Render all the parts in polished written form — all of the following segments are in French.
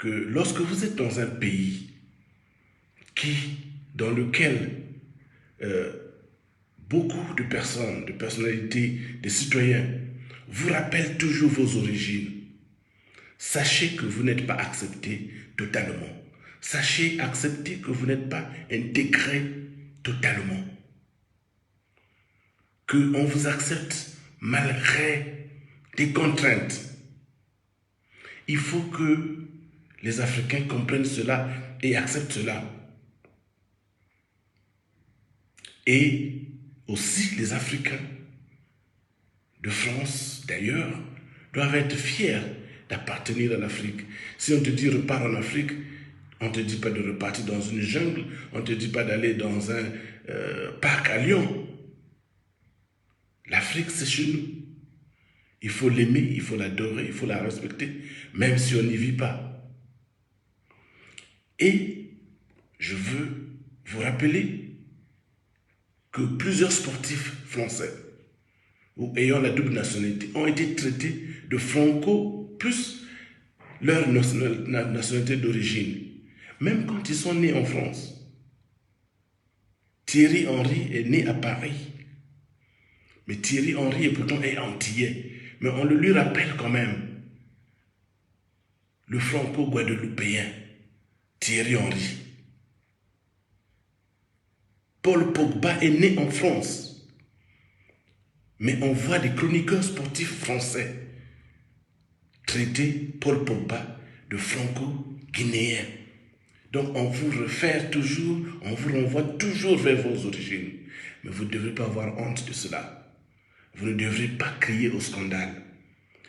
que lorsque vous êtes dans un pays dans lequel beaucoup de personnes, de personnalités, de citoyens vous rappellent toujours vos origines, sachez que vous n'êtes pas accepté totalement. Sachez accepter que vous n'êtes pas intégré totalement. Qu'on vous accepte malgré des contraintes. Il faut que les Africains comprennent cela et acceptent cela. Et aussi les Africains de France, d'ailleurs, doivent être fiers d'appartenir à l'Afrique. Si on te dit repars en Afrique, on ne te dit pas de repartir dans une jungle, on ne te dit pas d'aller dans un parc à Lyon. L'Afrique, c'est chez nous. Il faut l'aimer, il faut l'adorer, il faut la respecter, même si on n'y vit pas. Et je veux vous rappeler que plusieurs sportifs français ou ayant la double nationalité ont été traités de franco plus leur nationalité d'origine, même quand ils sont nés en France. Thierry Henry est né à Paris, mais Thierry Henry est pourtant antillais, mais on le lui rappelle quand même. Le franco-guadeloupéen, Thierry Henry. Paul Pogba est né en France, mais on voit des chroniqueurs sportifs français traiter Paul Pogba de franco-guinéen. Donc on vous renvoie toujours vers vos origines. Mais vous ne devrez pas avoir honte de cela. Vous ne devrez pas crier au scandale.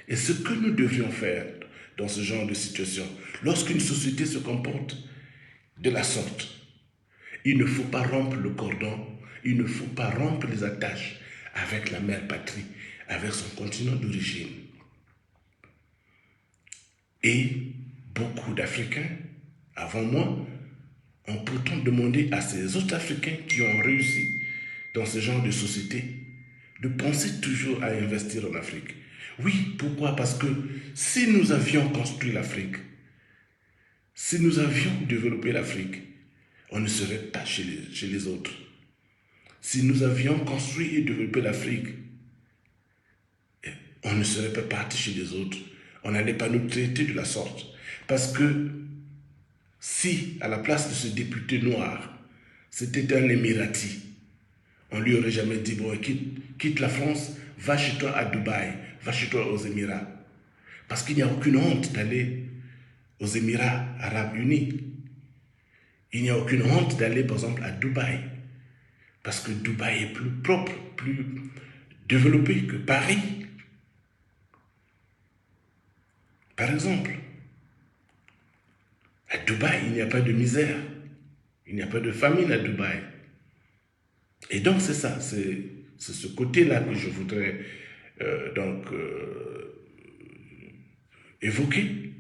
Et ce que nous devrions faire dans ce genre de situation, lorsqu'une société se comporte de la sorte, il ne faut pas rompre le cordon, il ne faut pas rompre les attaches avec la mère patrie, avec son continent d'origine. Et beaucoup d'Africains, avant moi, ont pourtant demandé à ces autres Africains qui ont réussi dans ce genre de société de penser toujours à investir en Afrique. Oui, pourquoi? Parce que si nous avions construit l'Afrique, si nous avions développé l'Afrique, on ne serait pas chez les autres. Si nous avions construit et développé l'Afrique, on ne serait pas parti chez les autres. On n'allait pas nous traiter de la sorte. Parce que si, à la place de ce député noir, c'était un Émirati, on lui aurait jamais dit, bon, quitte la France, va chez toi à Dubaï, va chez toi aux Émirats. Parce qu'il n'y a aucune honte d'aller aux Émirats Arabes Unis. Il n'y a aucune honte d'aller, par exemple, à Dubaï. Parce que Dubaï est plus propre, plus développé que Paris. Par exemple, à Dubaï, il n'y a pas de misère. Il n'y a pas de famine à Dubaï. Et donc, c'est ça, c'est ce côté-là que je voudrais évoquer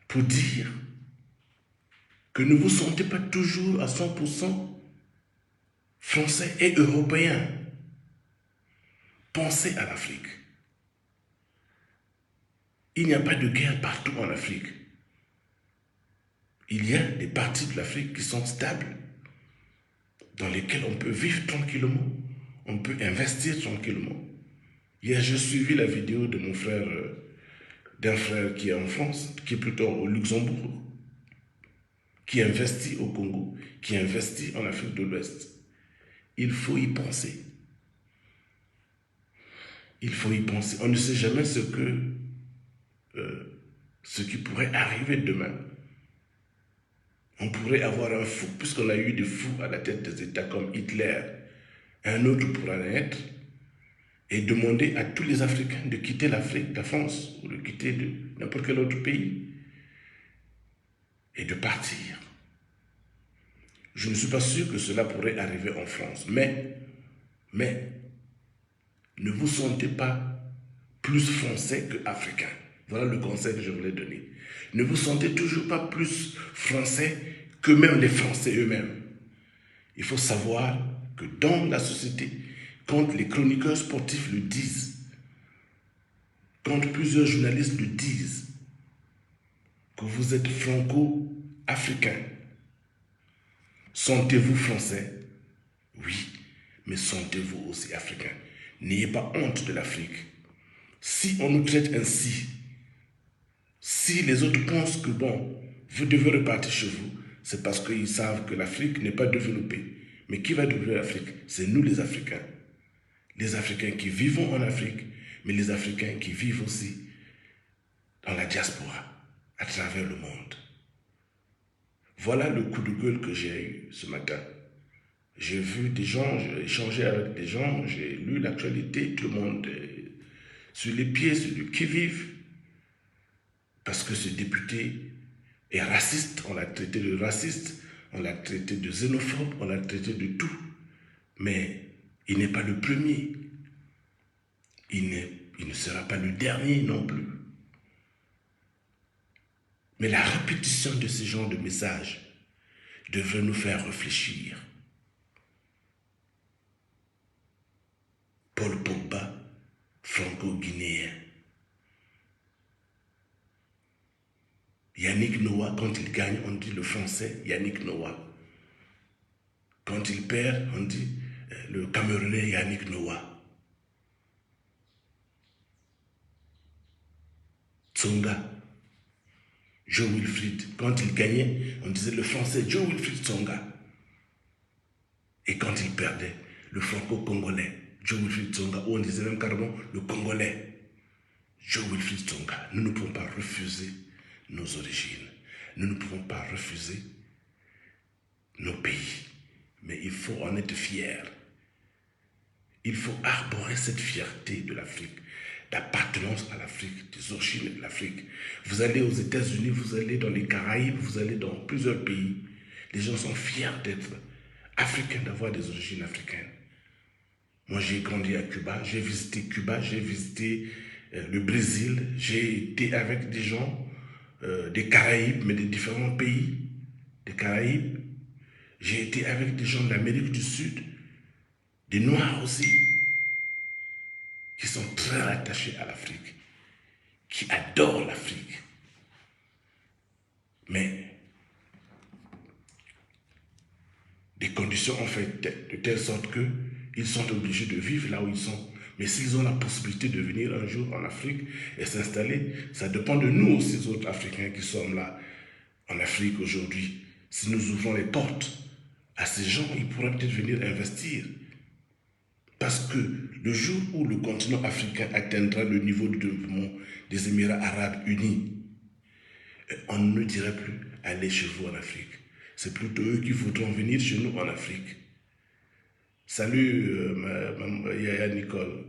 pour dire que ne vous sentez pas toujours à 100% français et européen. Pensez à l'Afrique. Il n'y a pas de guerre partout en Afrique. Il y a des parties de l'Afrique qui sont stables, dans lesquelles on peut vivre tranquillement, on peut investir tranquillement. Hier, j'ai suivi la vidéo de mon frère, d'un frère qui est en France, qui est plutôt au Luxembourg, qui investit au Congo, qui investit en Afrique de l'Ouest. Il faut y penser. Il faut y penser. On ne sait jamais ce qui pourrait arriver demain. On pourrait avoir un fou, puisqu'on a eu des fous à la tête des États comme Hitler. Un autre pourra naître et demander à tous les Africains de quitter l'Afrique, la France, ou de quitter n'importe quel autre pays et de partir. Je ne suis pas sûr que cela pourrait arriver en France, mais ne vous sentez pas plus français que africain. Voilà le conseil que je voulais donner. Ne vous sentez toujours pas plus français que même les Français eux-mêmes. Il faut savoir que dans la société, quand les chroniqueurs sportifs le disent, quand plusieurs journalistes le disent, que vous êtes franco-africain. Sentez-vous français? Oui, mais sentez-vous aussi africain. N'ayez pas honte de l'Afrique. Si on nous traite ainsi, si les autres pensent que bon, vous devez repartir chez vous, c'est parce qu'ils savent que l'Afrique n'est pas développée. Mais qui va développer l'Afrique? C'est nous les Africains. Les Africains qui vivons en Afrique, mais les Africains qui vivent aussi dans la diaspora, à travers le monde. Voilà le coup de gueule que j'ai eu ce matin. J'ai vu des gens, j'ai échangé avec des gens, j'ai lu l'actualité, tout le monde est sur les pieds, sur le qui-vive, parce que ce député est raciste, on l'a traité de raciste, on l'a traité de xénophobe, on l'a traité de tout. Mais il n'est pas le premier. Il ne sera pas le dernier non plus. Mais la répétition de ce genre de messages devrait nous faire réfléchir. Paul Pogba, franco-guinéen. Yannick Noah, quand il gagne, on dit le français Yannick Noah. Quand il perd, on dit le Camerounais Yannick Noah. Tsonga, Joe Wilfried. Quand il gagnait, on disait le français Joe Wilfried Tsonga. Et quand il perdait, le franco-congolais Joe Wilfried Tsonga, ou on disait même carrément le congolais Joe Wilfried Tsonga. Nous ne pouvons pas refuser nos origines. Nous ne pouvons pas refuser nos pays. Mais il faut en être fier. Il faut arborer cette fierté de l'Afrique, d'appartenance à l'Afrique, des origines de l'Afrique. Vous allez aux États-Unis, vous allez dans les Caraïbes, vous allez dans plusieurs pays. Les gens sont fiers d'être africains, d'avoir des origines africaines. Moi, j'ai grandi à Cuba, j'ai visité le Brésil, j'ai été avec des gens des Caraïbes, mais de différents pays des Caraïbes. J'ai été avec des gens de l'Amérique du Sud, des Noirs aussi, qui sont très attachés à l'Afrique, qui adorent l'Afrique. Mais des conditions ont fait de telle sorte qu'ils sont obligés de vivre là où ils sont. Mais s'ils ont la possibilité de venir un jour en Afrique et s'installer, ça dépend de nous aussi, les autres Africains qui sommes là en Afrique aujourd'hui. Si nous ouvrons les portes à ces gens, ils pourraient peut-être venir investir. Parce que le jour où le continent africain atteindra le niveau de développement des Émirats arabes unis, on ne dirait plus aller chez vous en Afrique. C'est plutôt eux qui voudront venir chez nous en Afrique. Salut Yaya Nicole.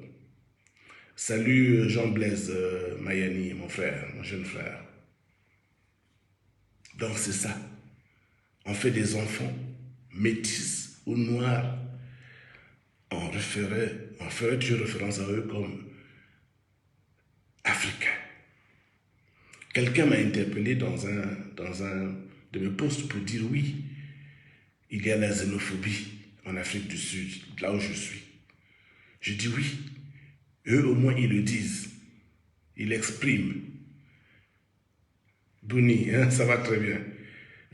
Salut Jean-Blaise Mayani, mon frère, mon jeune frère. Donc c'est ça. On fait des enfants métis ou noirs. On ferait toujours référence à eux comme africains. Quelqu'un m'a interpellé dans un de mes posts pour dire oui, il y a la xénophobie en Afrique du Sud, là où je suis. Je dis oui, eux au moins ils le disent, ils l'expriment. Bouni, hein, ça va très bien.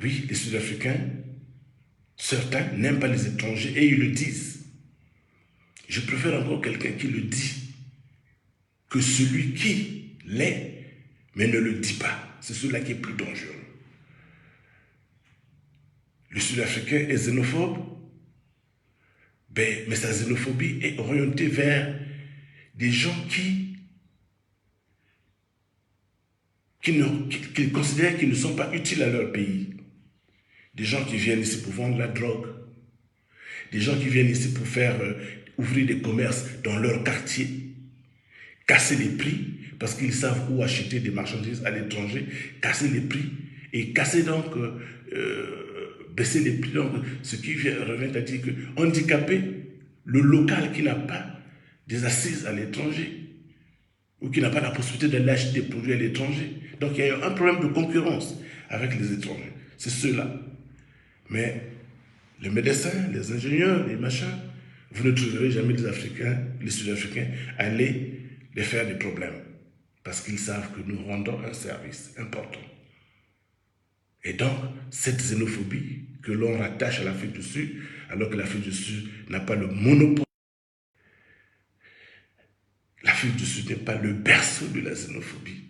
Oui, les Sud-Africains, certains n'aiment pas les étrangers et ils le disent. Je préfère encore quelqu'un qui le dit que celui qui l'est, mais ne le dit pas. C'est celui-là qui est plus dangereux. Le Sud-Africain est xénophobe, mais sa xénophobie est orientée vers des gens qui considèrent qu'ils ne sont pas utiles à leur pays. Des gens qui viennent ici pour vendre la drogue. Des gens qui viennent ici pour faire ouvrir des commerces dans leur quartier, casser les prix, parce qu'ils savent où acheter des marchandises à l'étranger, casser les prix, et casser donc, baisser les prix. Donc, ce qui revient à dire que handicaper le local qui n'a pas des assises à l'étranger, ou qui n'a pas la possibilité d'aller acheter des produits à l'étranger. Donc il y a un problème de concurrence avec les étrangers. C'est ceux-là. Mais les médecins, les ingénieurs, les machins, vous ne trouverez jamais les Africains, les Sud-Africains, aller les faire des problèmes. Parce qu'ils savent que nous rendons un service important. Et donc, cette xénophobie que l'on rattache à l'Afrique du Sud, alors que l'Afrique du Sud n'a pas le monopole, l'Afrique du Sud n'est pas le berceau de la xénophobie.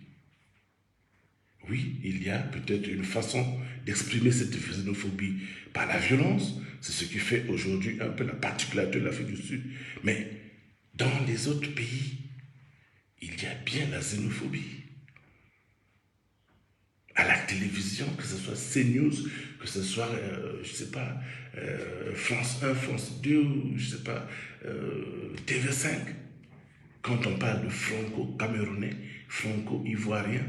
Oui, il y a peut-être une façon d'exprimer cette xénophobie par la violence. C'est ce qui fait aujourd'hui un peu la particularité de l'Afrique du Sud. Mais dans les autres pays, il y a bien la xénophobie. À la télévision, que ce soit CNews, que ce soit, je ne sais pas, France 1, France 2, ou je ne sais pas, TV5. Quand on parle de franco-camerounais, franco-ivoirien,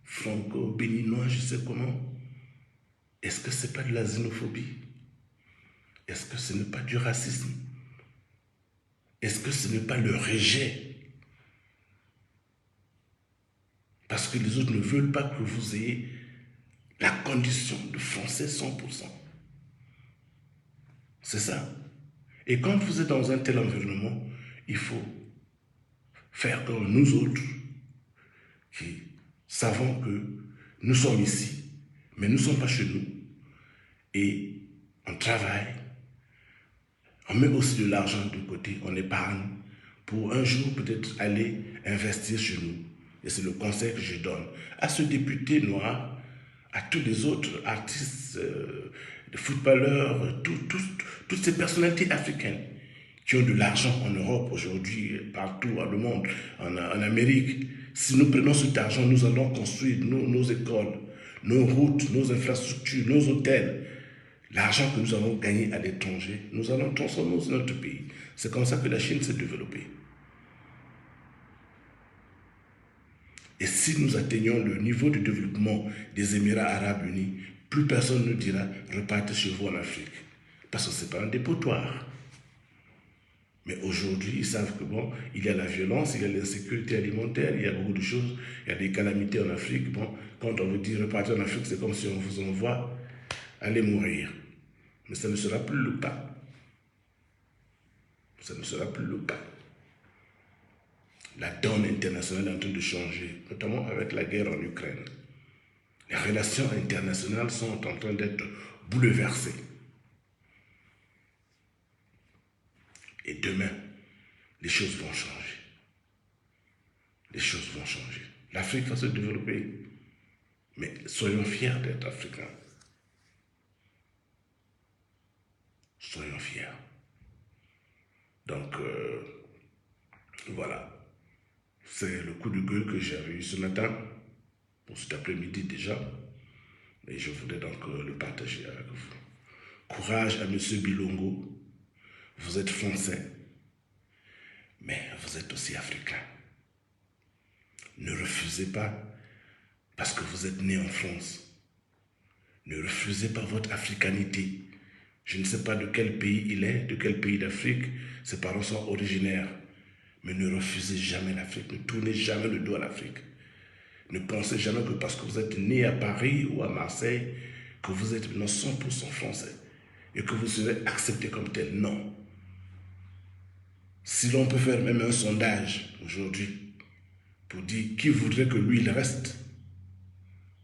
franco-béninois, je sais comment, est-ce que ce n'est pas de la xénophobie? Est-ce que ce n'est pas du racisme? Est-ce que ce n'est pas le rejet? Parce que les autres ne veulent pas que vous ayez la condition de français 100%. C'est ça. Et quand vous êtes dans un tel environnement, il faut faire comme nous autres, qui savons que nous sommes ici, mais nous ne sommes pas chez nous. Et on travaille, on met aussi de l'argent de côté, on épargne, pour un jour peut-être aller investir chez nous. Et c'est le conseil que je donne à ce député noir, à tous les autres artistes, footballeurs, toutes ces personnalités africaines qui ont de l'argent en Europe aujourd'hui, partout dans le monde, en Amérique. Si nous prenons cet argent, nous allons construire nos écoles, nos routes, nos infrastructures, nos hôtels. L'argent que nous avons gagné à l'étranger, nous allons transformer dans notre pays. C'est comme ça que la Chine s'est développée. Et si nous atteignons le niveau de développement des Émirats arabes unis, plus personne ne dira repartez chez vous en Afrique. Parce que ce n'est pas un dépotoir. Mais aujourd'hui, ils savent que bon, il y a la violence, il y a l'insécurité alimentaire, il y a beaucoup de choses, il y a des calamités en Afrique. Bon, quand on vous dit repartir en Afrique, c'est comme si on vous envoie aller mourir. Mais ça ne sera plus le cas. Ça ne sera plus le cas. La donne internationale est en train de changer, notamment avec la guerre en Ukraine. Les relations internationales sont en train d'être bouleversées. Et demain, les choses vont changer. Les choses vont changer. L'Afrique va se développer. Mais soyons fiers d'être africains. Soyons fiers. Donc, voilà. C'est le coup de gueule que j'avais eu ce matin, pour cet après-midi déjà. Et je voudrais donc le partager avec vous. Courage à M. Bilongo. Vous êtes français, mais vous êtes aussi africain. Ne refusez pas, parce que vous êtes né en France, ne refusez pas votre africanité. Je ne sais pas de quel pays il est, de quel pays d'Afrique ses parents sont originaires. Mais ne refusez jamais l'Afrique, ne tournez jamais le dos à l'Afrique. Ne pensez jamais que parce que vous êtes né à Paris ou à Marseille, que vous êtes maintenant 100% français et que vous serez accepté comme tel. Non. Si l'on peut faire même un sondage aujourd'hui pour dire qui voudrait que lui il reste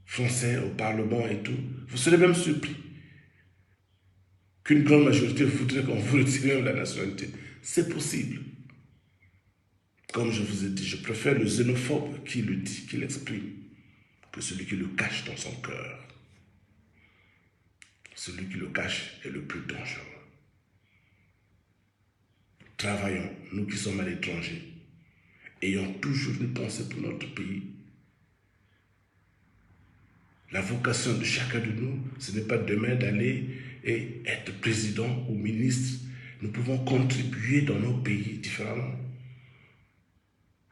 français au Parlement et tout, vous serez même surpris qu'une grande majorité voudrait qu'on vous retire même la nationalité. C'est possible. Comme je vous ai dit, je préfère le xénophobe qui le dit, qui l'exprime, que celui qui le cache dans son cœur. Celui qui le cache est le plus dangereux. Travaillons, nous qui sommes à l'étranger, ayons toujours une pensée pour notre pays. La vocation de chacun de nous, ce n'est pas demain d'aller et être président ou ministre. Nous pouvons contribuer dans nos pays différemment.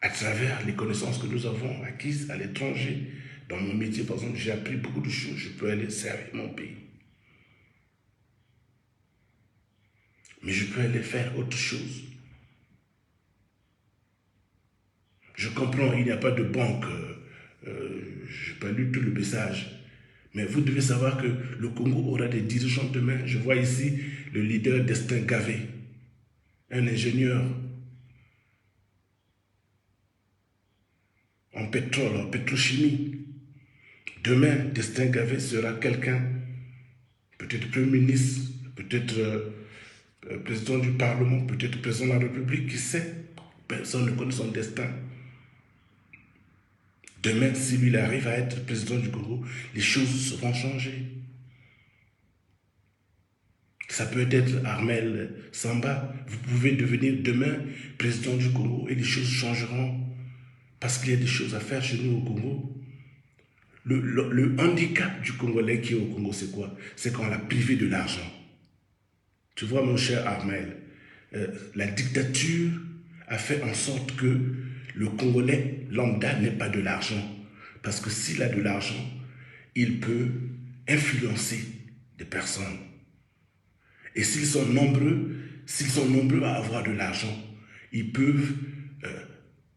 À travers les connaissances que nous avons acquises à l'étranger. Dans mon métier, par exemple, j'ai appris beaucoup de choses. Je peux aller servir mon pays. Mais je peux aller faire autre chose. Je comprends, il n'y a pas de banque. Je n'ai pas lu tout le message. Mais vous devez savoir que le Congo aura des dirigeants demain. Je vois ici le leader Destin Gavé, un ingénieur en pétrole, en pétrochimie. Demain, Destin Gavet sera quelqu'un, peut-être Premier ministre, peut-être président du Parlement, peut-être président de la République, qui sait. Personne ne connaît son destin. Demain, si lui arrive à être président du Congo, les choses seront changées. Ça peut être Armel Samba. Vous pouvez devenir demain président du Congo et les choses changeront. Parce qu'il y a des choses à faire chez nous au Congo. Le handicap du Congolais qui est au Congo, c'est quoi? C'est qu'on l'a privé de l'argent. Tu vois, mon cher Armel, la dictature a fait en sorte que le Congolais lambda n'ait pas de l'argent. Parce que s'il a de l'argent, il peut influencer des personnes. Et s'ils sont nombreux à avoir de l'argent, ils peuvent...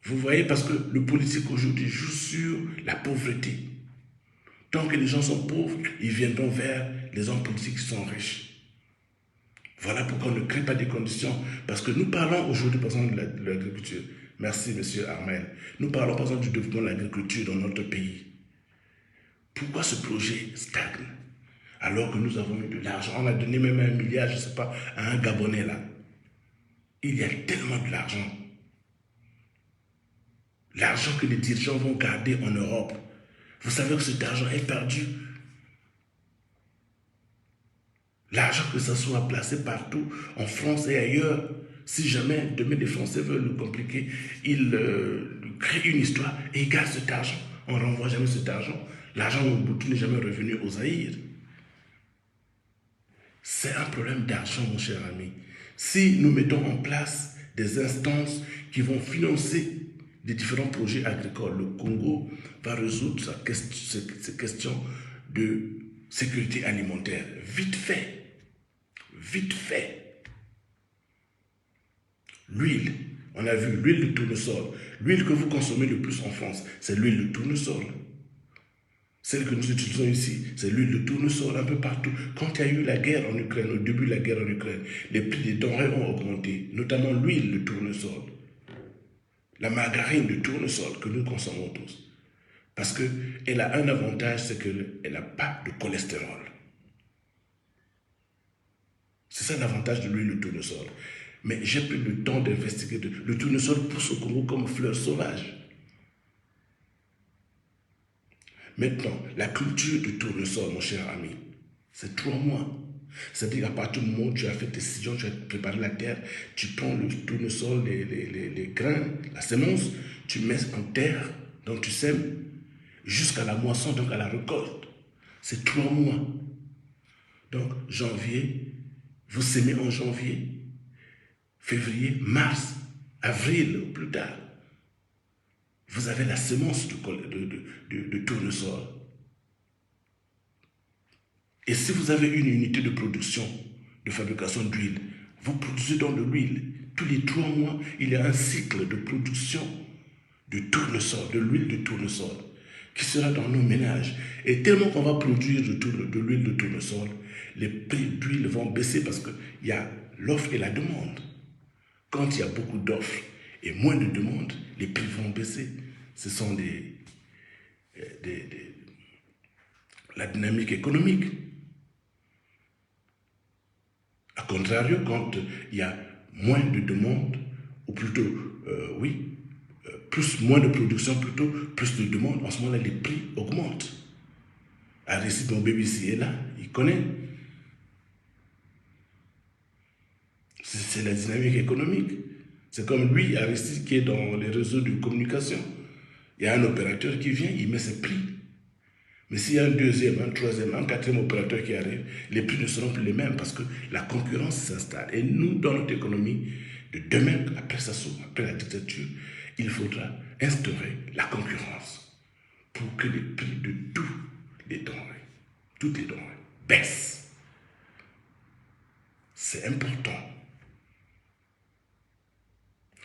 vous voyez, parce que le politique aujourd'hui joue sur la pauvreté. Tant que les gens sont pauvres, ils viendront vers les hommes politiques qui sont riches. Voilà pourquoi on ne crée pas des conditions. Parce que nous parlons aujourd'hui, par exemple, de l'agriculture. Merci, monsieur Armel. Nous parlons, par exemple, du développement de l'agriculture dans notre pays. Pourquoi ce projet stagne? Alors que nous avons eu de l'argent. On a donné même 1 milliard, je ne sais pas, à un Gabonais là. Il y a tellement de l'argent. L'argent que les dirigeants vont garder en Europe. Vous savez que cet argent est perdu. L'argent que ça soit placé partout, en France et ailleurs, si jamais demain les Français veulent le compliquer, ils créent une histoire et ils gardent cet argent. On ne renvoie jamais cet argent. L'argent au bout n'est jamais revenu aux Zaïre. C'est un problème d'argent, mon cher ami. Si nous mettons en place des instances qui vont financer des différents projets agricoles, le Congo va résoudre ces questions de sécurité alimentaire. Vite fait. Vite fait. L'huile, on a vu l'huile de tournesol. L'huile que vous consommez le plus en France, c'est l'huile de tournesol. Celle que nous utilisons ici, c'est l'huile de tournesol un peu partout. Quand il y a eu la guerre en Ukraine, au début de la guerre en Ukraine, les prix des denrées ont augmenté, notamment l'huile de tournesol. La margarine de tournesol que nous consommons tous. Parce qu'elle a un avantage, c'est qu'elle n'a pas de cholestérol. C'est ça l'avantage de l'huile de tournesol. Mais j'ai pris le temps d'investiguer. Le tournesol pousse au Congo comme fleur sauvage. Maintenant, la culture de tournesol, mon cher ami, c'est 3 mois. C'est-à-dire qu'à partir du moment où tu as fait tes sillons, tu as préparé la terre, tu prends le tournesol, les grains, la semence, tu mets en terre, donc tu sèmes, jusqu'à la moisson, donc à la récolte. C'est 3 mois. Donc, janvier, vous sémez en janvier, février, mars, avril ou plus tard. Vous avez la semence de tournesol. Et si vous avez une unité de production, de fabrication d'huile, vous produisez donc de l'huile. Tous les 3 mois, il y a un cycle de production de tournesol, de l'huile de tournesol, qui sera dans nos ménages. Et tellement qu'on va produire de l'huile de tournesol, les prix d'huile vont baisser parce qu'il y a l'offre et la demande. Quand il y a beaucoup d'offres et moins de demandes, les prix vont baisser. Ce sont la dynamique économique. A contrario, quand il y a moins de demandes, ou plutôt, moins de production, plutôt, plus de demandes, en ce moment-là, les prix augmentent. Aristide, mon bébé ici est là, il connaît. C'est la dynamique économique. C'est comme lui, Aristide, qui est dans les réseaux de communication. Il y a un opérateur qui vient, il met ses prix. Mais s'il y a un deuxième, un troisième, un quatrième opérateur qui arrive, les prix ne seront plus les mêmes parce que la concurrence s'installe. Et nous, dans notre économie, de demain, après la dictature, il faudra instaurer la concurrence pour que les prix de toutes les denrées, baissent. C'est important.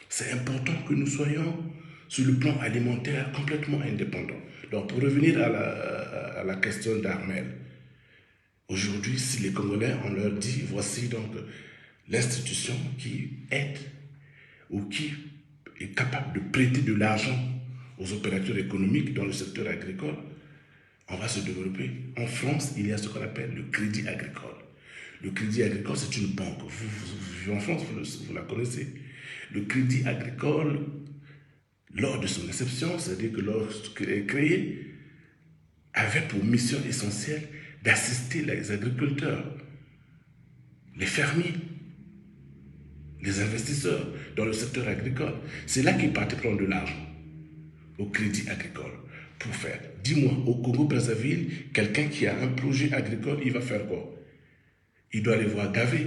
C'est important que nous soyons, sur le plan alimentaire, complètement indépendants. Donc, pour revenir à la question d'Armel, aujourd'hui, si les Congolais, on leur dit, voici donc l'institution qui aide ou qui est capable de prêter de l'argent aux opérateurs économiques dans le secteur agricole, on va se développer. En France, il y a ce qu'on appelle le crédit agricole. Le crédit agricole, c'est une banque. Vous vivez en France, vous la connaissez. Le crédit agricole, lors de son inception, c'est-à-dire que lorsqu'il est créé, avait pour mission essentielle d'assister les agriculteurs, les fermiers, les investisseurs dans le secteur agricole. C'est là qu'ils partaient prendre de l'argent au crédit agricole pour faire. Dis-moi, au Congo-Brazzaville, quelqu'un qui a un projet agricole, il va faire quoi? Il doit aller voir Gavé,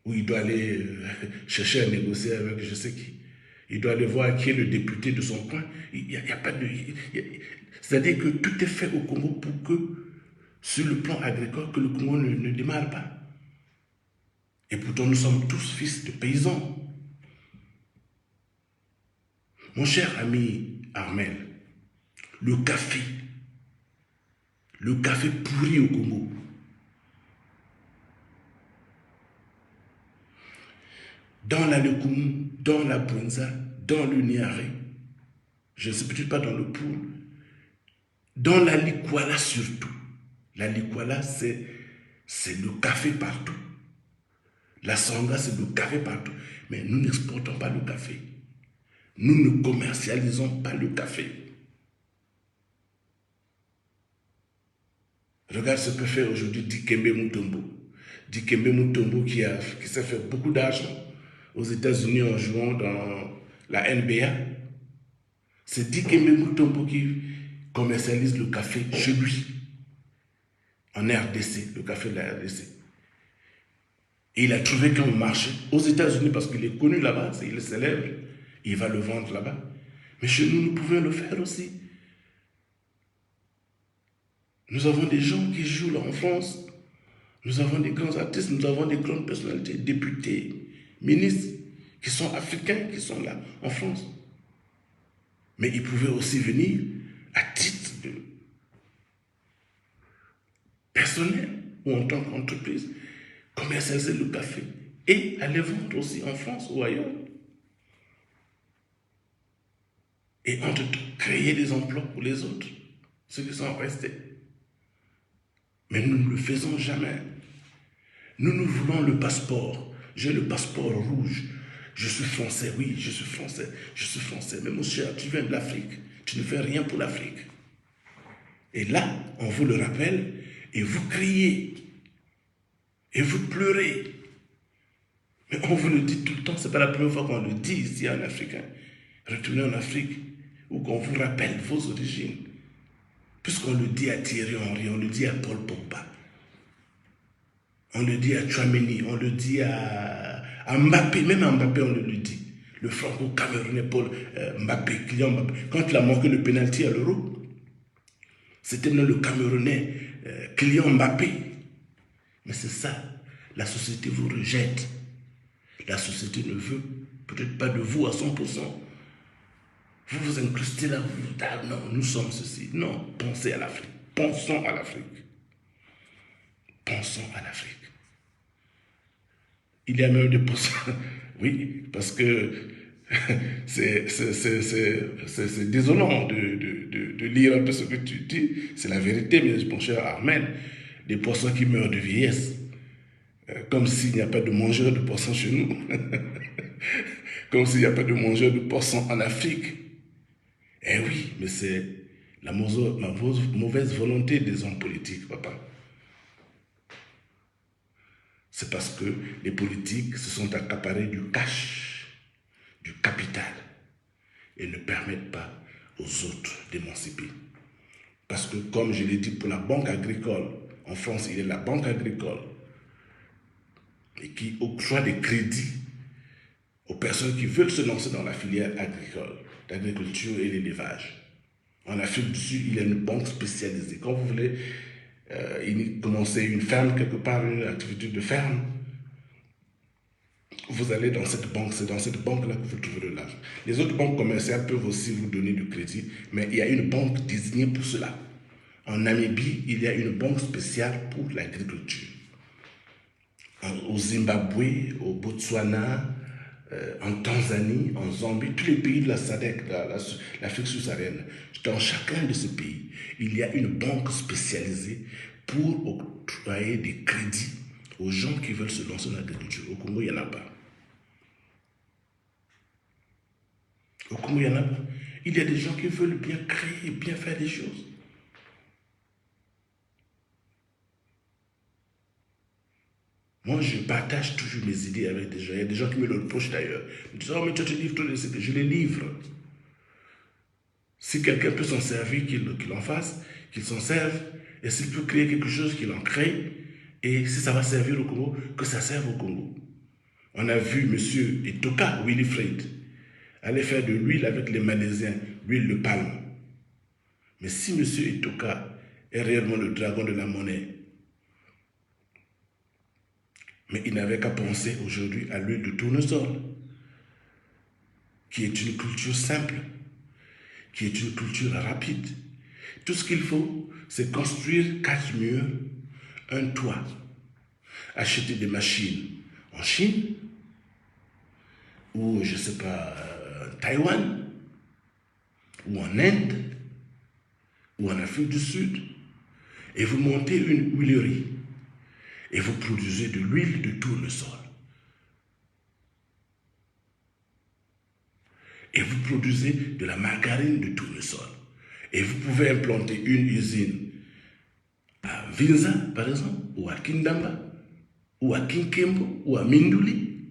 ou il doit aller chercher à négocier avec je sais qui. Il doit aller voir qui est le député de son coin. Il y a pas de... C'est-à-dire que tout est fait au Congo pour que, sur le plan agricole, que le Congo ne démarre pas. Et pourtant, nous sommes tous fils de paysans. Mon cher ami Armel, le café pourri au Congo, dans la Lekoum, dans la Bunza, dans le Niaré, je ne sais peut-être pas dans le Poul, dans la Likwala surtout. La Likwala, c'est le café partout. La Sanga, c'est le café partout. Mais nous n'exportons pas le café. Nous ne commercialisons pas le café. Regarde ce que fait aujourd'hui Dikembe Mutombo. Dikembe Mutombo qui s'est fait beaucoup d'argent aux États-Unis en jouant dans la NBA. C'est Dikembe Mutombo qui commercialise le café chez lui, en RDC, le café de la RDC. Et il a trouvé qu'un marché aux États-Unis parce qu'il est connu là-bas, il est célèbre, il va le vendre là-bas. Mais chez nous, nous pouvons le faire aussi. Nous avons des gens qui jouent là en France. Nous avons des grands artistes, nous avons des grandes personnalités, députés, ministres, qui sont africains, qui sont là en France. Mais ils pouvaient aussi venir à titre de personnel ou en tant qu'entreprise, commercialiser le café et aller vendre aussi en France ou ailleurs. Et entre-temps, créer des emplois pour les autres, ceux qui sont restés. Mais nous ne le faisons jamais. Nous voulons le passeport. J'ai le passeport rouge. Je suis français, oui, je suis français. Je suis français. Mais mon cher, tu viens de l'Afrique. Tu ne fais rien pour l'Afrique. Et là, on vous le rappelle, et vous criez, et vous pleurez. Mais on vous le dit tout le temps, ce n'est pas la première fois qu'on le dit ici en Africain. Retournez en Afrique, ou qu'on vous rappelle vos origines. Puisqu'on le dit à Thierry Henry, on le dit à Paul Pogba, on le dit à Tchouaméni, on le dit à Mbappé, même à Mbappé on le dit. Le franco-camerounais Paul Mbappé, Kylian Mbappé, quand il a manqué le pénalty à l'Euro, c'était même le Camerounais Kylian Mbappé. Mais c'est ça, la société vous rejette. La société ne veut peut-être pas de vous à 100%. Vous vous incrustez là, vous dites, ah non, nous sommes ceci. Non, pensez à l'Afrique. Pensons à l'Afrique. Pensons à l'Afrique. Il y a même des pourcents. Oui, parce que c'est désolant de lire un peu ce que tu dis. C'est la vérité, mais mon cher Armel. Des poissons qui meurent de vieillesse. Comme s'il n'y a pas de mangeurs de poissons chez nous. Comme s'il n'y a pas de mangeurs de poissons en Afrique. Eh oui, mais c'est la mauvaise volonté des hommes politiques, papa. C'est parce que les politiques se sont accaparés du cash, du capital, et ne permettent pas aux autres d'émanciper. Parce que, comme je l'ai dit, pour la banque agricole, en France, il y a la banque agricole, et qui octroie des crédits aux personnes qui veulent se lancer dans la filière agricole, l'agriculture et l'élevage. En Afrique du Sud, il y a une banque spécialisée. Quand vous voulez commencer une ferme quelque part, une activité de ferme, vous allez dans cette banque, c'est dans cette banque-là que vous trouverez de l'argent. Les autres banques commerciales peuvent aussi vous donner du crédit, mais il y a une banque désignée pour cela. En Namibie, il y a une banque spéciale pour l'agriculture. Au Zimbabwe, au Botswana, en Tanzanie, en Zambie, tous les pays de la SADC, l'Afrique subsaharienne. Dans chacun de ces pays, il y a une banque spécialisée pour octroyer des crédits aux gens qui veulent se lancer dans l'agriculture. Au Congo, il n'y en a pas. Au Congo, il y en a pas. Il y a des gens qui veulent bien créer, bien faire des choses. Moi, je partage toujours mes idées avec des gens. Il y a des gens qui me le reprochent d'ailleurs. Ils disent, oh, mais toi, tu livres tous les idées. Je les livre. Si quelqu'un peut s'en servir, qu'il en fasse, qu'il s'en serve. Et s'il peut créer quelque chose, qu'il en crée. Et si ça va servir au Congo, que ça serve au Congo. On a vu M. Etoka Wilfred aller faire de l'huile avec les Malaisiens, l'huile de palme. Mais si M. Etoka est réellement le dragon de la monnaie, mais il n'avait qu'à penser aujourd'hui à l'huile de tournesol, qui est une culture simple, qui est une culture rapide. Tout ce qu'il faut, c'est construire 4 murs, un toit, acheter des machines en Chine, ou je ne sais pas, Taïwan, ou en Inde, ou en Afrique du Sud, et vous montez une huilerie, et vous produisez de l'huile de tournesol. Et vous produisez de la margarine de tournesol. Et vous pouvez implanter une usine à Vinza, par exemple, ou à Kindamba, ou à Kinkembo, ou à Minduli.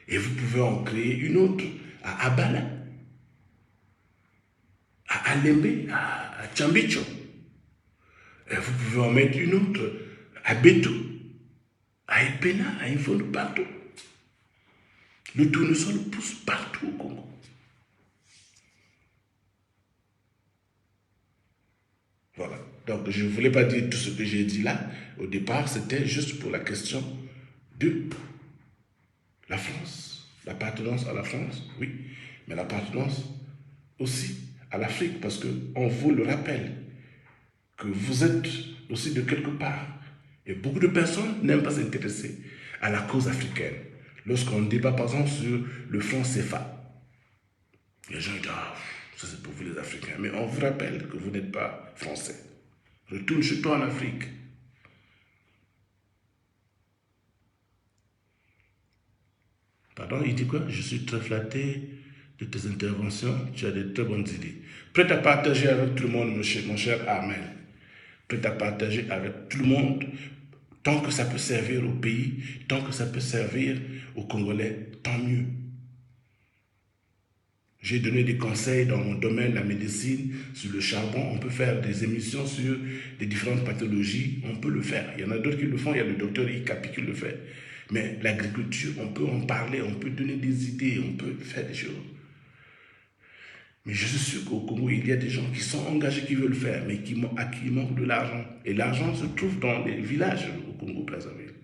Et vous pouvez en créer une autre à Abala, à Alembe, à Tchambicho. Et vous pouvez en mettre une autre à Beto, à Epena, à Infondo, partout. Le tournesol pousse partout au Congo. Voilà. Donc, je ne voulais pas dire tout ce que j'ai dit là. Au départ, c'était juste pour la question de la France. L'appartenance à la France, oui. Mais l'appartenance aussi à l'Afrique, parce qu'on vous le rappelle, que vous êtes aussi de quelque part. Et beaucoup de personnes n'aiment pas s'intéresser à la cause africaine. Lorsqu'on débat, par exemple, sur le franc CFA, les gens disent, ah, ça c'est pour vous les Africains. Mais on vous rappelle que vous n'êtes pas français. Retourne chez toi en Afrique. Pardon, il dit quoi? Je suis très flatté de tes interventions. Tu as de très bonnes idées. Prêt à partager avec tout le monde, mon cher Armel. Prêt à partager avec tout le monde. Tant que ça peut servir au pays, tant que ça peut servir aux Congolais, tant mieux. J'ai donné des conseils dans mon domaine, la médecine, sur le charbon. On peut faire des émissions sur des différentes pathologies. On peut le faire. Il y en a d'autres qui le font. Il y a le docteur Ikapi qui le fait. Mais l'agriculture, on peut en parler. On peut donner des idées. On peut faire des choses. Mais je suis sûr qu'au Congo, il y a des gens qui sont engagés, qui veulent faire, mais qui manquent de l'argent. Et l'argent se trouve dans les villages au Congo, Brazzaville.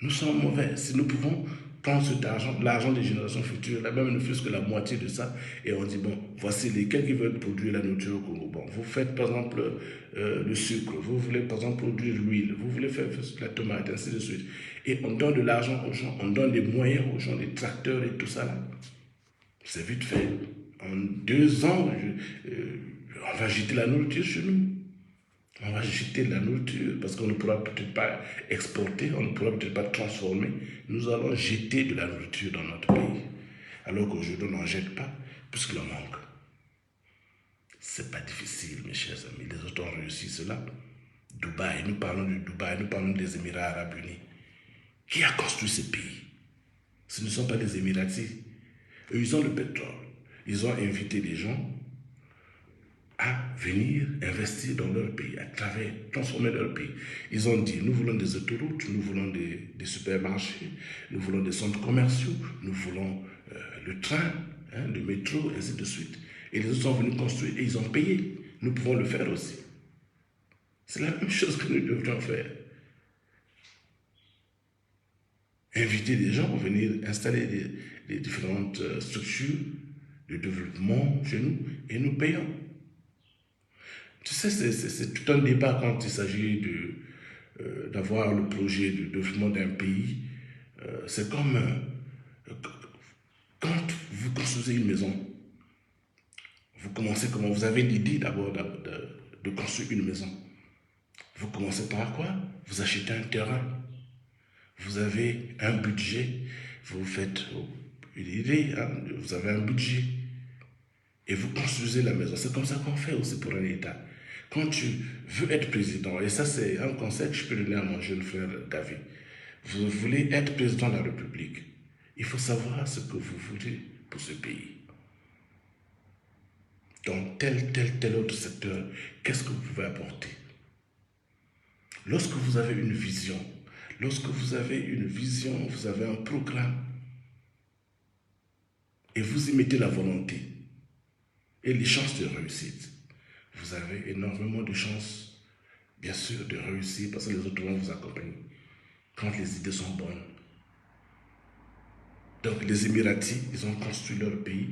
Nous sommes mauvais. Si nous pouvons prendre cet argent, l'argent des générations futures, là même ne fût-ce que la moitié de ça, et on dit, bon, voici lesquels qui veulent produire la nourriture au Congo. Bon, vous faites par exemple le sucre, vous voulez par exemple produire l'huile, vous voulez faire la tomate, ainsi de suite. Et on donne de l'argent aux gens, on donne des moyens aux gens, des tracteurs et tout ça là. C'est vite fait. En 2 ans, on va jeter la nourriture chez nous. On va jeter de la nourriture parce qu'on ne pourra peut-être pas exporter, on ne pourra peut-être pas transformer. Nous allons jeter de la nourriture dans notre pays. Alors qu'aujourd'hui, on n'en jette pas puisqu'il en manque. C'est pas difficile, mes chers amis. Les autres ont réussi cela. Dubaï, nous parlons de Dubaï, nous parlons des Émirats Arabes Unis. Qui a construit ces pays? Ce ne sont pas les Émiratis. Eux, ils ont le pétrole. Ils ont invité les gens à venir investir dans leur pays, à travers, transformer leur pays. Ils ont dit, nous voulons des autoroutes, nous voulons des supermarchés, nous voulons des centres commerciaux, nous voulons le train, le métro, ainsi de suite. Et les autres sont venus construire et ils ont payé. Nous pouvons le faire aussi. C'est la même chose que nous devrions faire. Inviter des gens à venir installer des différentes structures de développement chez nous et nous payons. Tu sais, c'est tout un débat quand il s'agit d'avoir le projet de développement d'un pays. C'est comme Quand vous construisez une maison, vous commencez comment? Vous avez l'idée d'abord de construire une maison. Vous commencez par quoi? Vous achetez un terrain. Vous avez un budget. Vous faites une idée, hein, vous avez un budget. Et vous construisez la maison. C'est comme ça qu'on fait aussi pour un État. Quand tu veux être président, et ça c'est un conseil que je peux donner à mon jeune frère David, vous voulez être président de la République, il faut savoir ce que vous voulez pour ce pays. Dans tel autre secteur, qu'est-ce que vous pouvez apporter? Lorsque vous avez une vision, vous avez un programme, et vous y mettez la volonté et les chances de réussite, vous avez énormément de chances, bien sûr, de réussir parce que les autres vont vous accompagner quand les idées sont bonnes. Donc les Émiratis, ils ont construit leur pays.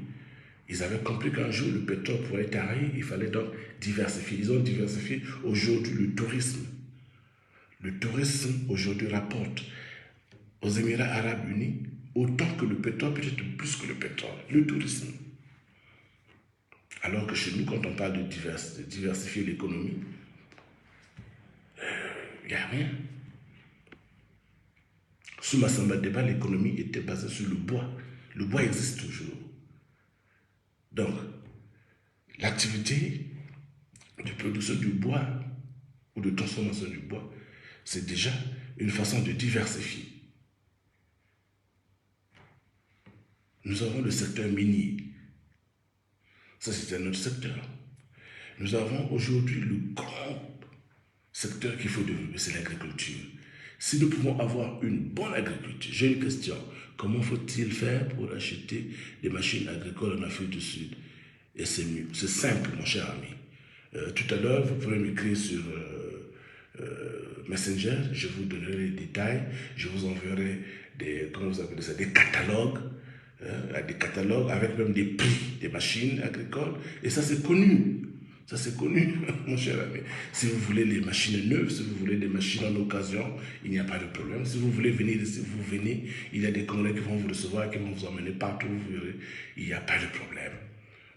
Ils avaient compris qu'un jour le pétrole pourrait être arrêté, il fallait donc diversifier. Ils ont diversifié aujourd'hui le tourisme. Le tourisme aujourd'hui rapporte aux Émirats Arabes Unis autant que le pétrole, peut-être plus que le pétrole, le tourisme. Alors que chez nous, quand on parle de diversifier l'économie, il n'y a rien. Sous Massamba Deba, l'économie était basée sur le bois. Le bois existe toujours. Donc, l'activité de production du bois ou de transformation du bois, c'est déjà une façon de diversifier. Nous avons le secteur minier. Ça, c'est un autre secteur. Nous avons aujourd'hui le grand secteur qu'il faut développer, c'est l'agriculture. Si nous pouvons avoir une bonne agriculture, j'ai une question. Comment faut-il faire pour acheter des machines agricoles en Afrique du Sud? Et c'est mieux. C'est simple, mon cher ami. Tout à l'heure, vous pourrez m'écrire sur Messenger, je vous donnerai les détails, je vous enverrai comment vous appelez ça, des catalogues avec même des prix des machines agricoles. Et ça, c'est connu. Ça, c'est connu, mon cher ami. Si vous voulez les machines neuves, si vous voulez des machines en occasion, il n'y a pas de problème. Si vous voulez venir ici, vous venez, il y a des collègues qui vont vous recevoir, qui vont vous emmener partout, vous verrez, il n'y a pas de problème.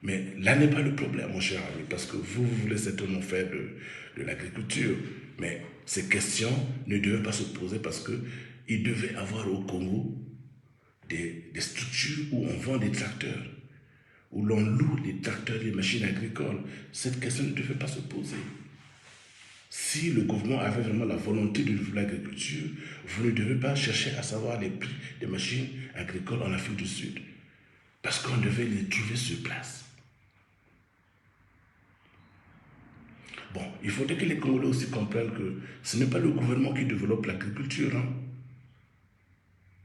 Mais là n'est pas le problème, mon cher ami, parce que vous voulez certainement faire de l'agriculture. Mais ces questions ne devaient pas se poser parce qu'il devait avoir au Congo des structures où on vend des tracteurs, où l'on loue des tracteurs, des machines agricoles. Cette question ne devait pas se poser. Si le gouvernement avait vraiment la volonté de développer l'agriculture, vous ne devez pas chercher à savoir les prix des machines agricoles en Afrique du Sud, parce qu'on devait les trouver sur place. Bon, il faudrait que les Congolais aussi comprennent que ce n'est pas le gouvernement qui développe l'agriculture. Hein.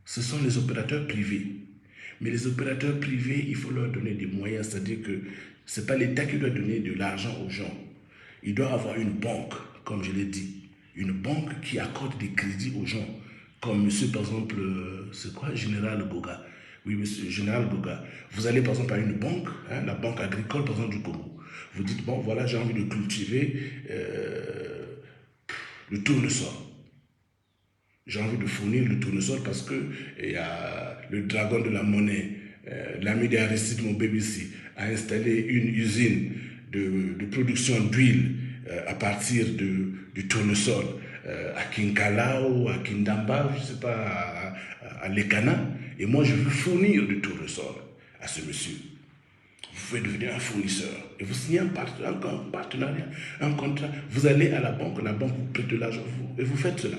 Ce sont les opérateurs privés. Mais les opérateurs privés, il faut leur donner des moyens. C'est-à-dire que ce n'est pas l'État qui doit donner de l'argent aux gens. Il doit avoir une banque, comme je l'ai dit. Une banque qui accorde des crédits aux gens. Comme monsieur, par exemple, c'est quoi, Général Goga. Oui, monsieur, Général Goga. Vous allez, par exemple, à une banque, hein, la banque agricole, par exemple, du Congo. Vous dites, bon, voilà, j'ai envie de cultiver le tournesol. J'ai envie de fournir le tournesol parce que il y a le dragon de la monnaie, l'ami d'Aristide Mobébissi, a installé une usine de production d'huile à partir du tournesol à Kinkala ou à Kindamba, je ne sais pas, à Lekana. Et moi, je veux fournir du tournesol à ce monsieur. Vous pouvez devenir un fournisseur et vous signez un partenariat, un contrat. Vous allez à la banque vous prête de l'argent et vous faites cela.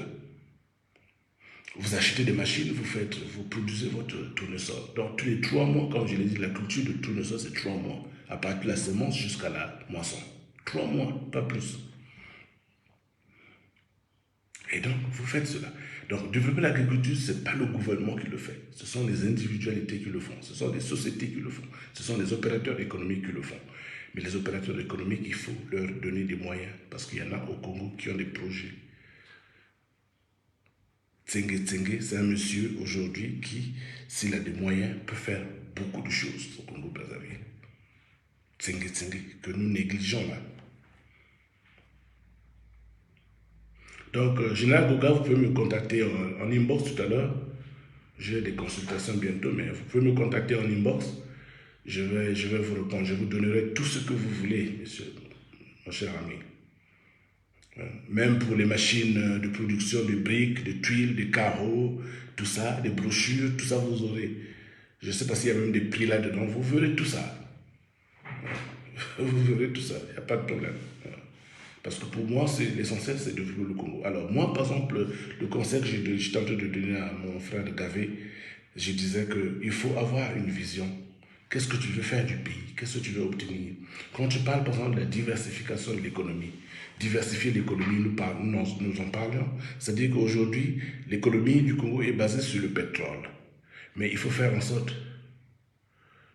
Vous achetez des machines, vous produisez votre tournesol. Donc tous les 3 mois, comme je l'ai dit, la culture de tournesol, c'est 3 mois. À partir de la semence jusqu'à la moisson. 3 mois, pas plus. Et donc, vous faites cela. Donc, développer l'agriculture, ce n'est pas le gouvernement qui le fait. Ce sont les individualités qui le font. Ce sont les sociétés qui le font. Ce sont les opérateurs économiques qui le font. Mais les opérateurs économiques, il faut leur donner des moyens. Parce qu'il y en a au Congo qui ont des projets. Tsengue, c'est un monsieur aujourd'hui qui, s'il a des moyens, peut faire beaucoup de choses au Congo-Brazzaville. Tsengue, que nous négligeons là. Donc, Général Goga, vous pouvez me contacter en inbox tout à l'heure. J'ai des consultations bientôt, mais vous pouvez me contacter en inbox. Je vais vous répondre. Je vous donnerai tout ce que vous voulez, monsieur, mon cher ami. Même pour les machines de production de briques, de tuiles, de carreaux, tout ça, des brochures, tout ça vous aurez. Je ne sais pas s'il y a même des prix là-dedans. Vous verrez tout ça. Vous verrez tout ça. Il n'y a pas de problème. Parce que pour moi, l'essentiel, c'est de vivre le Congo. Alors moi, par exemple, le conseil que j'étais en train de donner à mon frère de Gavé, je disais qu'il faut avoir une vision. Qu'est-ce que tu veux faire du pays? Qu'est-ce que tu veux obtenir? Quand tu parles, par exemple, de la diversification de l'économie, diversifier l'économie, nous en parlons. C'est-à-dire qu'aujourd'hui, l'économie du Congo est basée sur le pétrole. Mais il faut faire en sorte.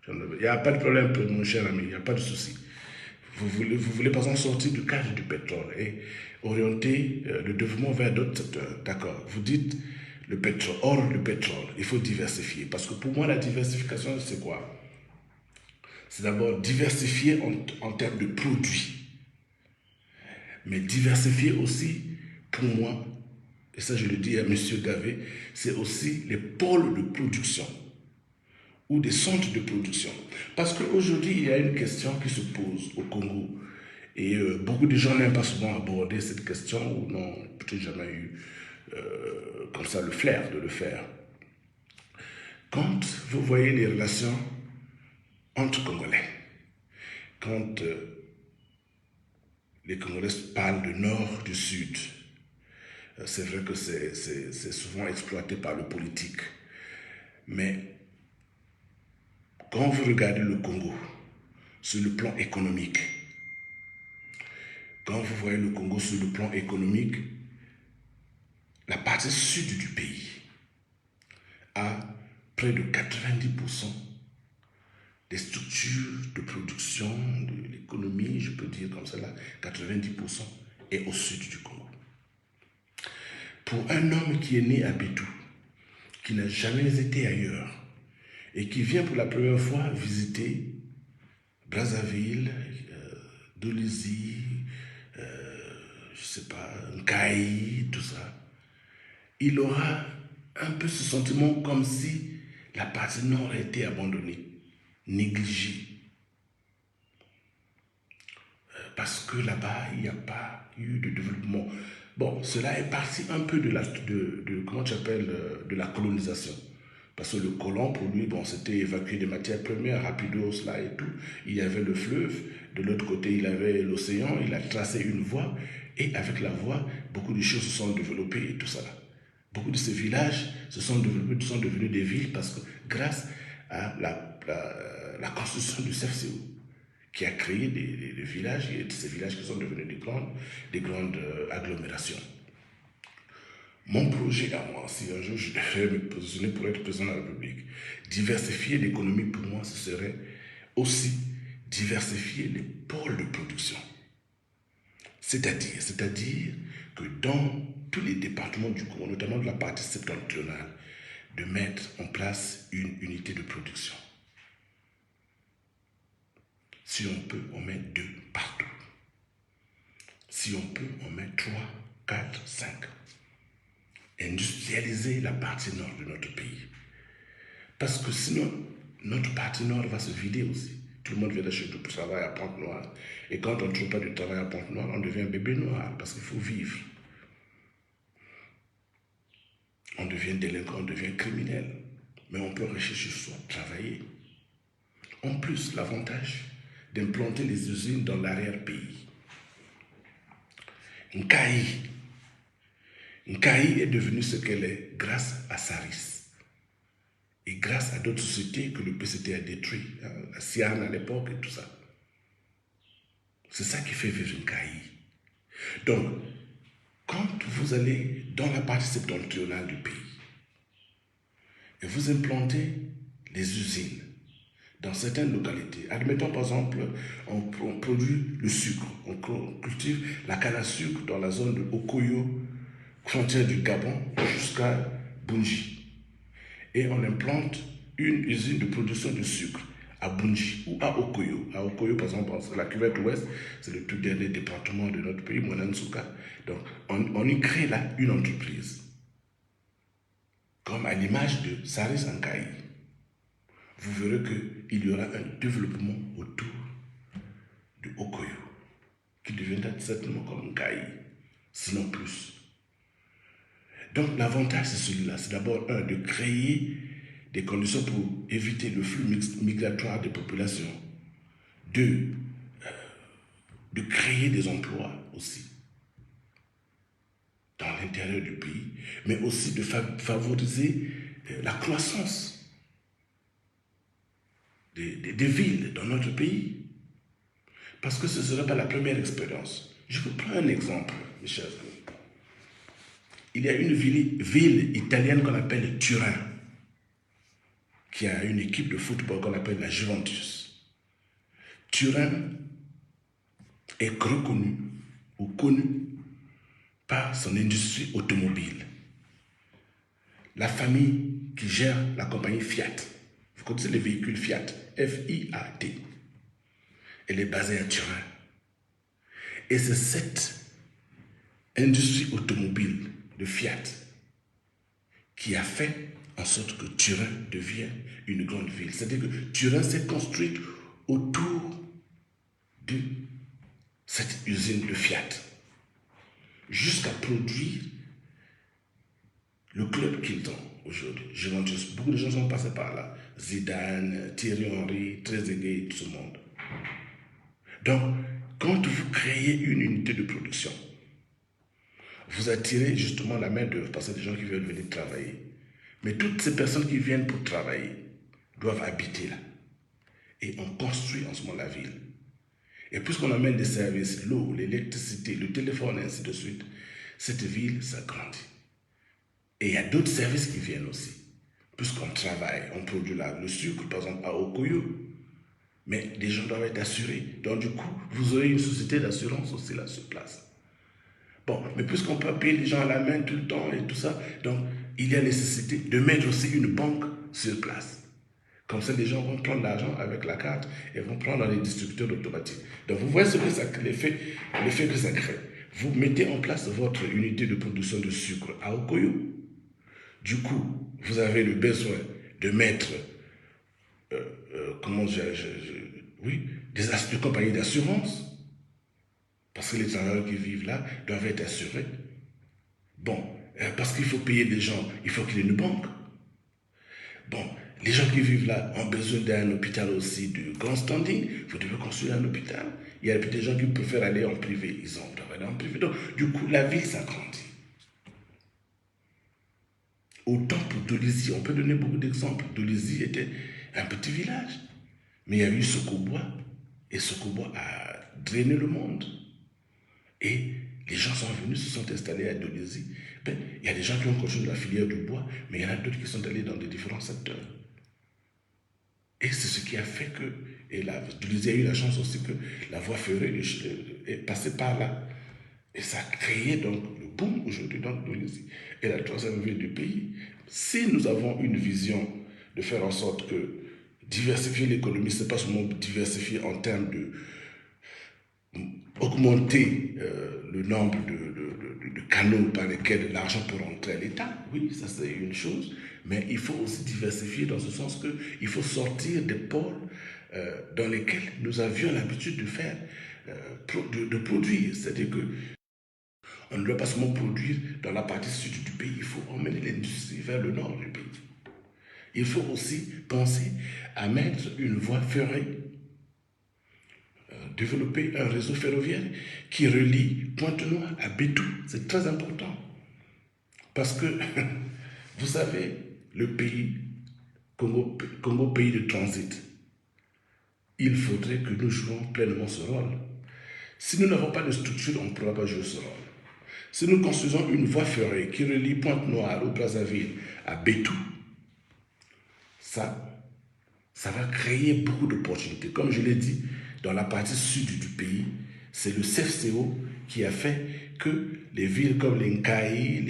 Il n'y a pas de problème, mon cher ami, il n'y a pas de souci. Vous voulez par exemple sortir du cadre du pétrole et orienter le développement vers d'autres secteurs. D'accord. Vous dites le pétrole, hors le pétrole, il faut diversifier. Parce que pour moi, la diversification, c'est quoi? C'est d'abord diversifier en termes de produits. Mais diversifier aussi, pour moi, et ça je le dis à M. Gavé, c'est aussi les pôles de production ou des centres de production. Parce qu'aujourd'hui, il y a une question qui se pose au Congo. Et beaucoup de gens n'aiment pas souvent aborder cette question ou n'ont peut-être jamais eu comme ça le flair de le faire. Quand vous voyez les relations entre Congolais, quand les Congolais parlent du nord, du sud, c'est vrai que c'est souvent exploité par le politique. Mais quand vous regardez le Congo sur le plan économique, quand vous voyez le Congo sur le plan économique, la partie sud du pays a près de 90% des structures de production, de l'économie, je peux dire comme cela, 90% est au sud du Congo. Pour un homme qui est né à Bétou, qui n'a jamais été ailleurs, et qui vient pour la première fois visiter Brazzaville, Dolisie, je sais pas, Nkaï, tout ça, il aura un peu ce sentiment comme si la partie nord a été abandonnée, négligée. Parce que là-bas, il n'y a pas eu de développement. Bon, cela est parti un peu comment tu appelles, de la colonisation. Parce que le colon, pour lui, bon, c'était évacuer des matières premières, rapidos, là et tout. Il y avait le fleuve, de l'autre côté, il avait l'océan, il a tracé une voie, et avec la voie, beaucoup de choses se sont développées et tout ça là. Beaucoup de ces villages se sont développés, sont devenus des villes parce que grâce à la construction du CFCO, qui a créé des villages, et ces villages qui sont devenus des grandes agglomérations. Mon projet à moi, si un jour je devais me positionner pour être président de la République, diversifier l'économie pour moi, ce serait aussi diversifier les pôles de production. C'est-à-dire que dans tous les départements du Congo, notamment de la partie septentrionale, de mettre en place une unité de production. Si on peut, on met 2 partout. Si on peut, on met 3, 4, 5. Industrialiser la partie nord de notre pays. Parce que sinon, notre partie nord va se vider aussi. Tout le monde vient d'acheter du travail à Pointe-Noire. Et quand on ne trouve pas de travail à Pointe-Noire, on devient bébé noir parce qu'il faut vivre. On devient délinquant, on devient criminel. Mais on peut rester chez soi, travailler. En plus, l'avantage d'implanter les usines dans l'arrière-pays. Nkaï est devenue ce qu'elle est grâce à Saris. Et grâce à d'autres sociétés que le PCT a détruit, la Sian à l'époque et tout ça. C'est ça qui fait vivre Nkaï. Donc, quand vous allez dans la partie septentrionale du pays, et vous implantez les usines dans certaines localités, admettons par exemple, on produit le sucre, on cultive la canne à sucre dans la zone de Okoyo, frontière du Gabon, jusqu'à Bunji. Et on implante une usine de production de sucre à Bunji ou à Okoyo. À Okoyo, par exemple, la cuvette ouest, c'est le tout dernier département de notre pays, Monansuka. Donc, on y crée là une entreprise. comme à l'image de Saris-Ankaï, vous verrez qu'il y aura un développement autour de Okoyo, qui deviendra certainement comme Nkaï, sinon plus. Donc l'avantage, c'est celui-là. C'est d'abord, un, de créer des conditions pour éviter le flux migratoire des populations. Deux, de créer des emplois aussi dans l'intérieur du pays, mais aussi de favoriser la croissance des villes dans notre pays. Parce que ce ne sera pas la première expérience. Je vous prends un exemple, mes chers amis. Il y a une ville italienne qu'on appelle Turin, qui a une équipe de football qu'on appelle la Juventus. Turin est reconnu ou connu par son industrie automobile. La famille qui gère la compagnie Fiat, vous connaissez les véhicules Fiat, F-I-A-T, elle est basée à Turin. Et c'est cette industrie automobile de Fiat qui a fait en sorte que Turin devienne une grande ville. C'est-à-dire que Turin s'est construite autour de cette usine de Fiat, jusqu'à produire le club qu'ils ont aujourd'hui. Juventus, beaucoup de gens sont passés par là. Zidane, Thierry Henry, Trezeguet, tout ce monde. Donc, quand vous créez une unité de production, vous attirez justement la main-d'œuvre parce que des gens qui veulent venir travailler. Mais toutes ces personnes qui viennent pour travailler doivent habiter là. Et on construit en ce moment la ville. Et puisqu'on amène des services, l'eau, l'électricité, le téléphone, et ainsi de suite, cette ville s'agrandit. Et il y a d'autres services qui viennent aussi. Puisqu'on travaille, on produit le sucre, par exemple, à Okoyo. Mais les gens doivent être assurés. Donc du coup, vous aurez une société d'assurance aussi là sur place. Bon, mais puisqu'on peut payer les gens à la main tout le temps et tout ça, donc il y a nécessité de mettre aussi une banque sur place. Comme ça, les gens vont prendre l'argent avec la carte et vont prendre dans les distributeurs automatiques. Donc vous voyez l'effet que ça crée. Vous mettez en place votre unité de production de sucre à Okoyo. Du coup, vous avez le besoin de mettre, des compagnies d'assurance. Parce que les travailleurs qui vivent là doivent être assurés. Bon, parce qu'il faut payer des gens, il faut qu'il y ait une banque. Bon, les gens qui vivent là ont besoin d'un hôpital aussi de grand standing. Vous devez construire un hôpital. Il y a des gens qui préfèrent aller en privé. Ils doivent aller en privé. Donc, du coup, la ville s'agrandit. Autant pour Dolisie, on peut donner beaucoup d'exemples. Dolisie était un petit village. Mais il y a eu Sokobois. Et Sokobois a drainé le monde. Et les gens sont venus, se sont installés à Dolisie. Il y a des gens qui ont continué la filière du bois, mais il y en a d'autres qui sont allés dans des différents secteurs. Et c'est ce qui a fait que, et Dolisie a eu la chance aussi que la voie ferrée est passée par là. Et ça a créé donc le boom aujourd'hui dans Dolisie. Et la troisième ville du pays. Si nous avons une vision de faire en sorte que diversifier l'économie, ce n'est pas seulement diversifier en termes de augmenter le nombre de canaux par lesquels l'argent peut rentrer à l'État, oui, ça c'est une chose, mais il faut aussi diversifier dans ce sens qu'il faut sortir des pôles dans lesquels nous avions l'habitude de faire, de produire, c'est-à-dire que on ne doit pas seulement produire dans la partie sud du pays, il faut emmener l'industrie vers le nord du pays. Il faut aussi penser à mettre une voie ferrée, développer un réseau ferroviaire qui relie Pointe-Noire à Bétou. C'est très important. Parce que, vous savez, le pays, Congo, pays de transit, il faudrait que nous jouions pleinement ce rôle. Si nous n'avons pas de structure, on ne pourra pas jouer ce rôle. Si nous construisons une voie ferrée qui relie Pointe-Noire au Brazzaville à Bétou, ça va créer beaucoup d'opportunités. Comme je l'ai dit, dans la partie sud du pays, c'est le CFCO qui a fait que les villes comme les Nkaï,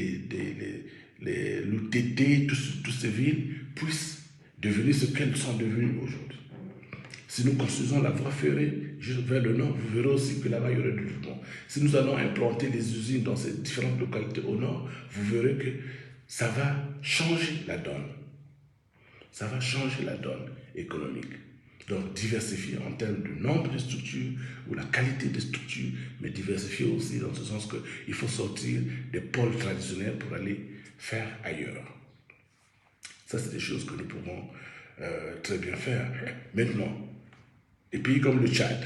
les Lutete, toutes ces villes puissent devenir ce qu'elles sont devenues aujourd'hui. Si nous construisons la voie ferrée juste vers le nord, vous verrez aussi que là-bas il y aura du développement. Si nous allons implanter des usines dans ces différentes localités au nord, vous verrez que ça va changer la donne. Ça va changer la donne économique. Donc, diversifier en termes de nombre de structures ou la qualité des structures, mais diversifier aussi dans ce sens qu'il faut sortir des pôles traditionnels pour aller faire ailleurs. Ça, c'est des choses que nous pouvons très bien faire. Maintenant, des pays comme le Tchad,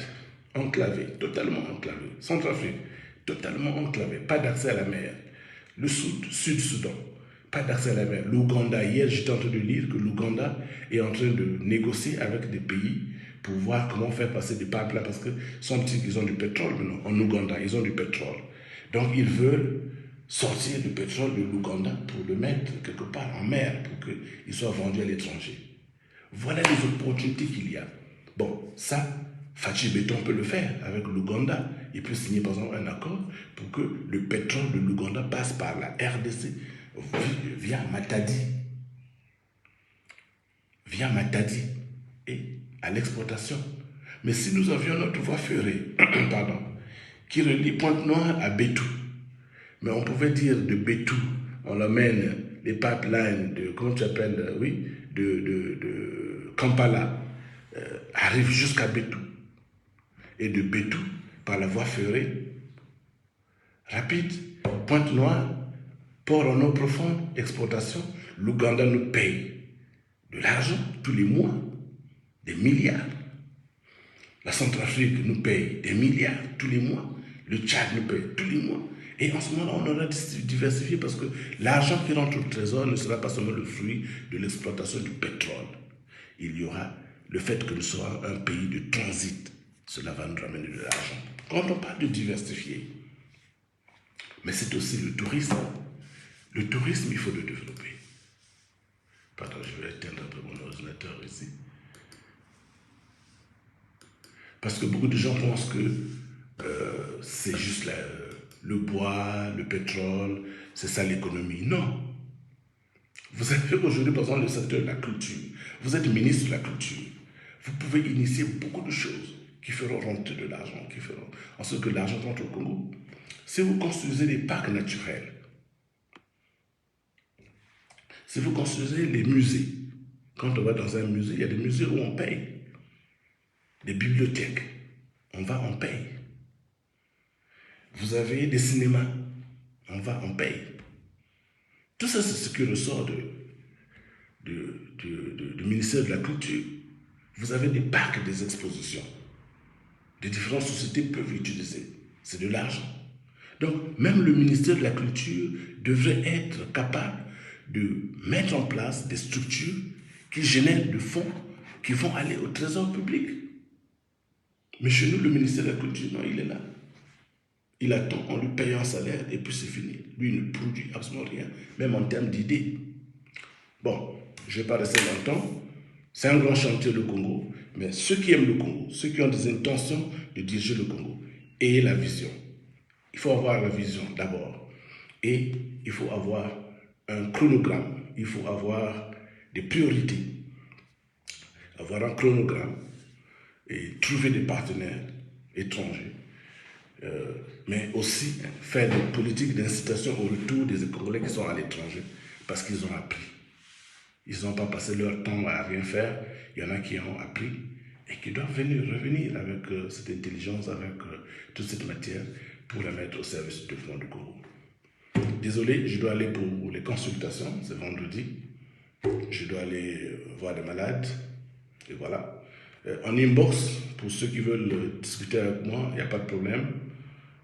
enclavé, totalement enclavé. Centrafrique, totalement enclavé, pas d'accès à la mer. Le Sud-Soudan, pas d'accès à la mer. L'Ouganda, hier j'étais en train de lire que l'Ouganda est en train de négocier avec des pays pour voir comment faire passer des pipelines parce que ils ont du pétrole maintenant. En Ouganda, ils ont du pétrole. Donc ils veulent sortir du pétrole de l'Ouganda pour le mettre quelque part en mer pour qu'il soit vendu à l'étranger. Voilà les opportunités qu'il y a. Bon, ça, Fachi Béton peut le faire avec l'Ouganda. Il peut signer par exemple un accord pour que le pétrole de l'Ouganda passe par la RDC via Matadi. Via Matadi et à l'exportation. Mais si nous avions notre voie ferrée, pardon, qui relie Pointe-Noire à Bétou, mais on pouvait dire de Bétou, on emmène les pipelines de, comment tu appelles, oui, de Kampala, arrivent jusqu'à Bétou. Et de Bétou, par la voie ferrée, rapide, Pointe-Noire, port en eau profonde, exportation, l'Ouganda nous paye de l'argent tous les mois, des milliards. La Centrafrique nous paye des milliards tous les mois. Le Tchad nous paye tous les mois. Et en ce moment-là, on aura diversifié parce que l'argent qui rentre au trésor ne sera pas seulement le fruit de l'exploitation du pétrole. Il y aura le fait que nous soyons un pays de transit. Cela va nous ramener de l'argent. Quand on parle de diversifier, mais c'est aussi le tourisme. Le tourisme, il faut le développer. Pardon, je vais éteindre un peu mon ordinateur ici. Parce que beaucoup de gens pensent que c'est juste le bois, le pétrole, c'est ça l'économie. Non. Vous avez aujourd'hui, par exemple, le secteur de la culture. Vous êtes ministre de la culture. Vous pouvez initier beaucoup de choses qui feront rentrer de l'argent, qui feront en sorte que l'argent rentre au Congo. Si vous construisez des parcs naturels, si vous construisez les musées, quand on va dans un musée, il y a des musées où on paye. Des bibliothèques, on va, on paye. Vous avez des cinémas, on va, on paye. Tout ça, c'est ce qui ressort du ministère de la Culture. Vous avez des parcs, des expositions. Des différentes sociétés peuvent utiliser. C'est de l'argent. Donc, même le ministère de la Culture devrait être capable de mettre en place des structures qui génèrent de fonds qui vont aller au trésor public. Mais chez nous, le ministère de la Culture, non, il est là. Il attend, on lui paye un salaire et puis c'est fini. Lui, il ne produit absolument rien, même en termes d'idées. Bon, je ne vais pas rester longtemps. C'est un grand chantier, le Congo. Mais ceux qui aiment le Congo, ceux qui ont des intentions de diriger le Congo, ayez la vision. Il faut avoir la vision d'abord. Et il faut avoir un chronogramme. Il faut avoir des priorités. Avoir un chronogramme et trouver des partenaires étrangers. Mais aussi faire des politiques d'incitation au retour des Congolais qui sont à l'étranger parce qu'ils ont appris. Ils n'ont pas passé leur temps à rien faire. Il y en a qui ont appris et qui doivent revenir avec cette intelligence, avec toute cette matière pour la mettre au service du développement du Congo. Désolé, je dois aller pour les consultations, c'est vendredi. Je dois aller voir des malades. Et voilà. En inbox, pour ceux qui veulent discuter avec moi, il n'y a pas de problème.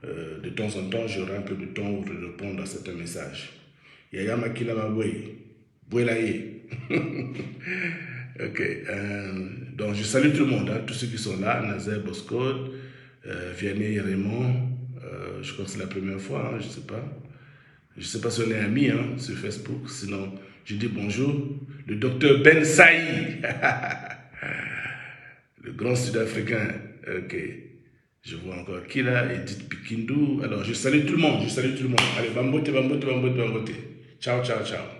De temps en temps, j'aurai un peu de temps pour répondre à certains messages. Yaya Makila Maboué, Bouelaye. Ok. Donc, je salue tout le monde, hein, tous ceux qui sont là, Nazer Boscode, Vianney Raymond. Je crois que c'est la première fois, hein, je ne sais pas. Je ne sais pas si on est amis hein, sur Facebook, sinon je dis bonjour. Le docteur Ben Saï, le grand sud-africain. Ok. Je vois encore qui là, Edith Pikindou. Alors je salue tout le monde, je salue tout le monde. Allez, bambote, bambote, bambote, bambote. Ciao, ciao, ciao.